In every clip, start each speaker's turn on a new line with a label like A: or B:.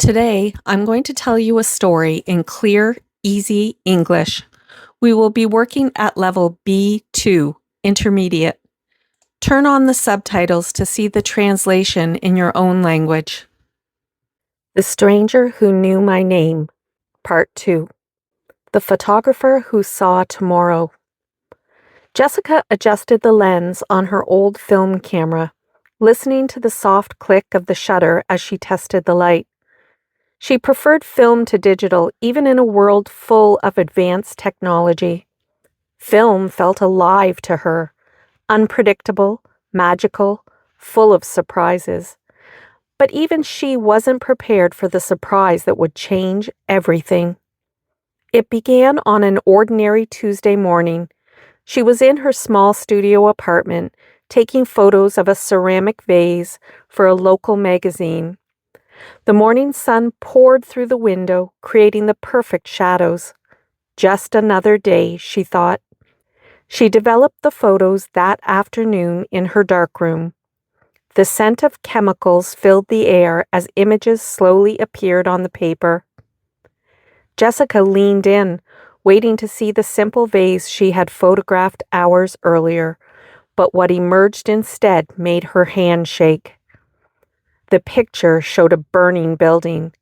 A: Today, I'm going to tell you a story in clear, easy English. We will be working at level B2, intermediate. Turn on the subtitles to see the translation in your own language. The Stranger Who Knew My Name, Part 2. The Photographer Who Saw Tomorrow. Jessica adjusted the lens on her old film camera, listening to the soft click of the shutter as she tested the light. She preferred film to digital, even in a world full of advanced technology. Film felt alive to her, unpredictable, magical, full of surprises. But even she wasn't prepared for the surprise that would change everything. It began on an ordinary Tuesday morning. She was in her small studio apartment, taking photos of a ceramic vase for a local magazine. The morning sun poured through the window, creating the perfect shadows. Just another day, she thought. She developed the photos that afternoon in her darkroom. The scent of chemicals filled the air as images slowly appeared on the paper. Jessica leaned in, waiting to see the simple vase she had photographed hours earlier, but what emerged instead made her hand shake. The picture showed a burning building.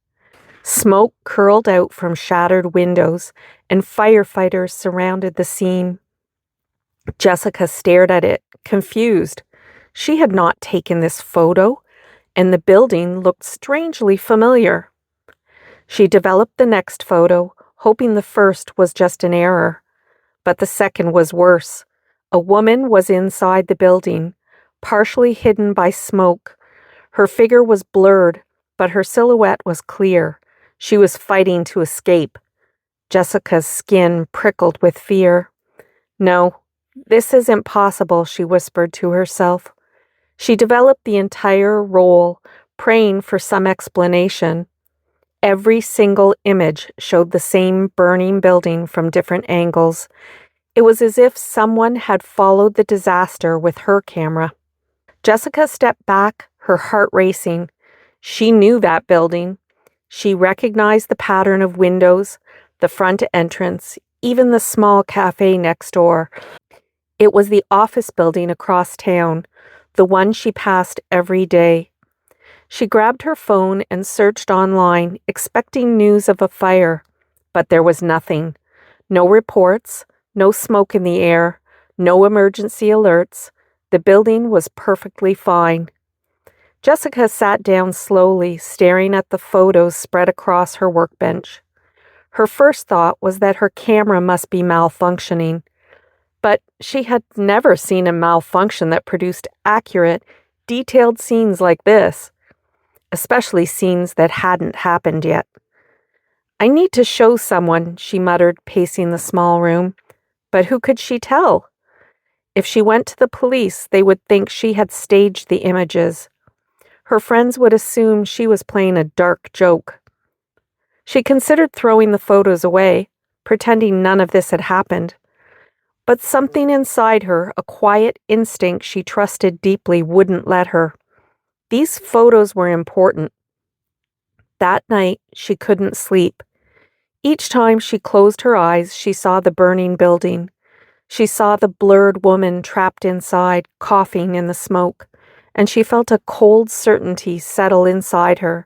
A: Smoke curled out from shattered windows, and firefighters surrounded the scene. Jessica stared at it, confused. She had not taken this photo, and the building looked strangely familiar. She developed the next photo, hoping the first was just an error. But the second was worse. A woman was inside the building, partially hidden by smoke. Her figure was blurred, but her silhouette was clear. She was fighting to escape. Jessica's skin prickled with fear. No, this isn't possible, she whispered to herself. She developed the entire role, praying for some explanation. Every single image showed the same burning building from different angles. It was as if someone had followed the disaster with her camera. Jessica stepped back, her heart racing. She knew that building. She recognized the pattern of windows, the front entrance, even the small cafe next door. It was the office building across town, the one she passed every day. She grabbed her phone and searched online, expecting news of a fire, but there was nothing. No reports, no smoke in the air, no emergency alerts. The building was perfectly fine. Jessica sat down slowly, staring at the photos spread across her workbench. Her first thought was that her camera must be malfunctioning, but she had never seen a malfunction that produced accurate, detailed scenes like this, especially scenes that hadn't happened yet. I need to show someone, she muttered, pacing the small room. But who could she tell? If she went to the police, they would think she had staged the images. Her friends would assume she was playing a dark joke. She considered throwing the photos away, pretending none of this had happened. But something inside her, a quiet instinct she trusted deeply, wouldn't let her. These photos were important. That night, she couldn't sleep. Each time she closed her eyes, she saw the burning building. She saw the blurred woman trapped inside, coughing in the smoke, and she felt a cold certainty settle inside her.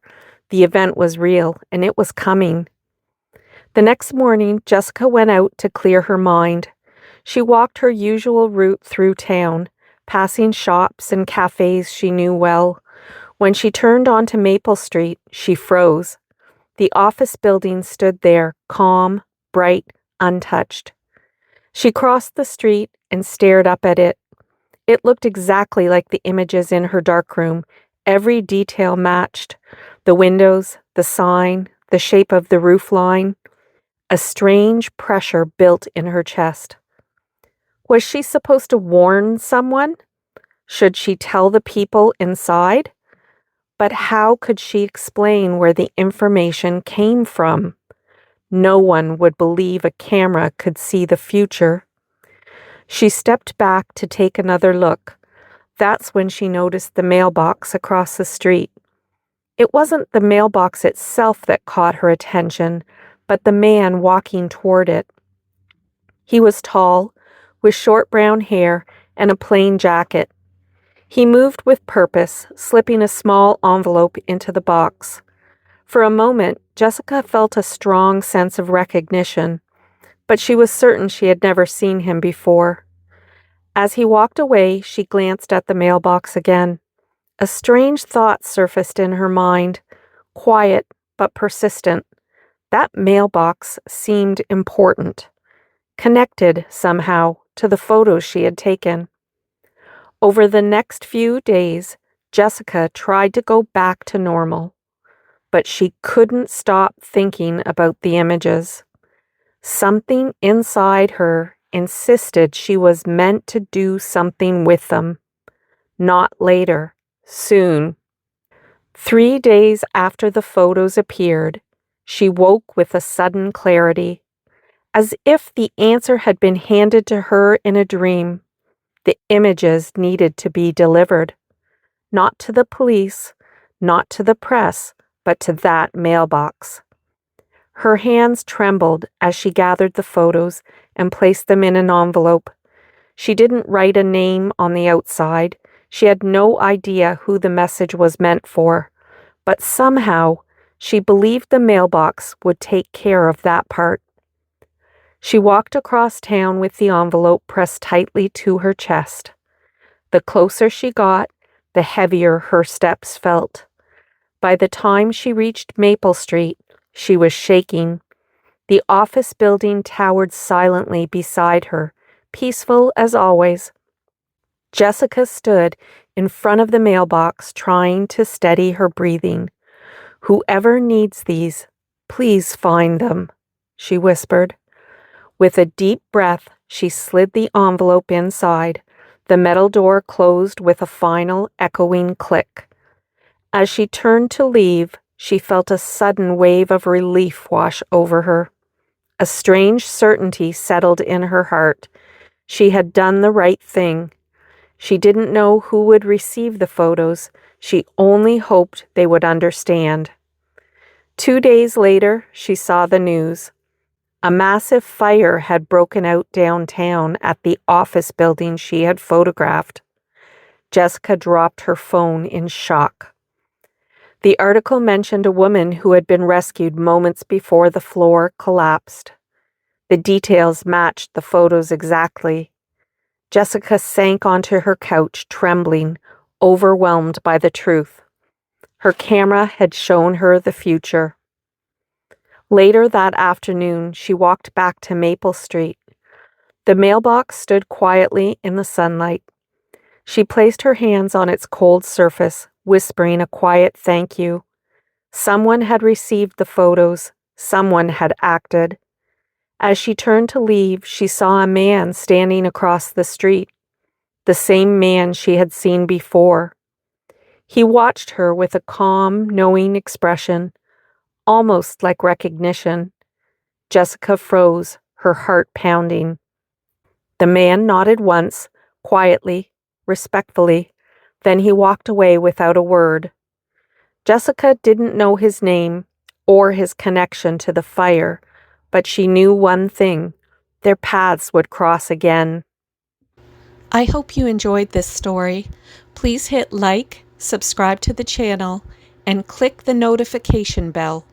A: The event was real, and it was coming. The next morning, Jessica went out to clear her mind. She walked her usual route through town, passing shops and cafes she knew well. When she turned onto Maple Street, she froze. The office building stood there, calm, bright, untouched. She crossed the street and stared up at it. It looked exactly like the images in her darkroom. Every detail matched. The windows, the sign, the shape of the roofline. A strange pressure built in her chest. Was she supposed to warn someone? Should she tell the people inside? But how could she explain where the information came from? No one would believe a camera could see the future. She stepped back to take another look. That's when she noticed the mailbox across the street. It wasn't the mailbox itself that caught her attention, but the man walking toward it. He was tall, with short brown hair and a plain jacket. He moved with purpose, slipping a small envelope into the box. For a moment, Jessica felt a strong sense of recognition, but she was certain she had never seen him before. As he walked away, she glanced at the mailbox again. A strange thought surfaced in her mind, quiet but persistent. That mailbox seemed important, connected somehow to the photos she had taken. Over the next few days, Jessica tried to go back to normal, but she couldn't stop thinking about the images. Something inside her insisted she was meant to do something with them. Not later, soon. 3 days after the photos appeared, she woke with a sudden clarity, as if the answer had been handed to her in a dream. The images needed to be delivered, not to the police, not to the press, but to that mailbox. Her hands trembled as she gathered the photos and placed them in an envelope. She didn't write a name on the outside. She had no idea who the message was meant for, but somehow she believed the mailbox would take care of that part. She walked across town with the envelope pressed tightly to her chest. The closer she got, the heavier her steps felt. By the time she reached Maple Street, she was shaking. The office building towered silently beside her, peaceful as always. Jessica stood in front of the mailbox, trying to steady her breathing. "Whoever needs these, please find them," she whispered. With a deep breath, she slid the envelope inside. The metal door closed with a final echoing click. As she turned to leave, she felt a sudden wave of relief wash over her. A strange certainty settled in her heart. She had done the right thing. She didn't know who would receive the photos. She only hoped they would understand. 2 days later, she saw the news. A massive fire had broken out downtown at the office building she had photographed. Jessica dropped her phone in shock. The article mentioned a woman who had been rescued moments before the floor collapsed. The details matched the photos exactly. Jessica sank onto her couch, trembling, overwhelmed by the truth. Her camera had shown her the future. Later that afternoon, she walked back to Maple Street. The mailbox stood quietly in the sunlight. She placed her hands on its cold surface, whispering a quiet thank you. Someone had received the photos. Someone had acted. As she turned to leave, she saw a man standing across the street, the same man she had seen before. He watched her with a calm, knowing expression, almost like recognition. Jessica froze, her heart pounding. The man nodded once, quietly, respectfully. Then he walked away without a word. Jessica didn't know his name or his connection to the fire, but she knew one thing: their paths would cross again. I hope you enjoyed this story. Please hit like, subscribe to the channel, and click the notification bell.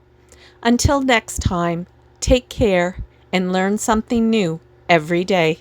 A: Until next time, take care and learn something new every day.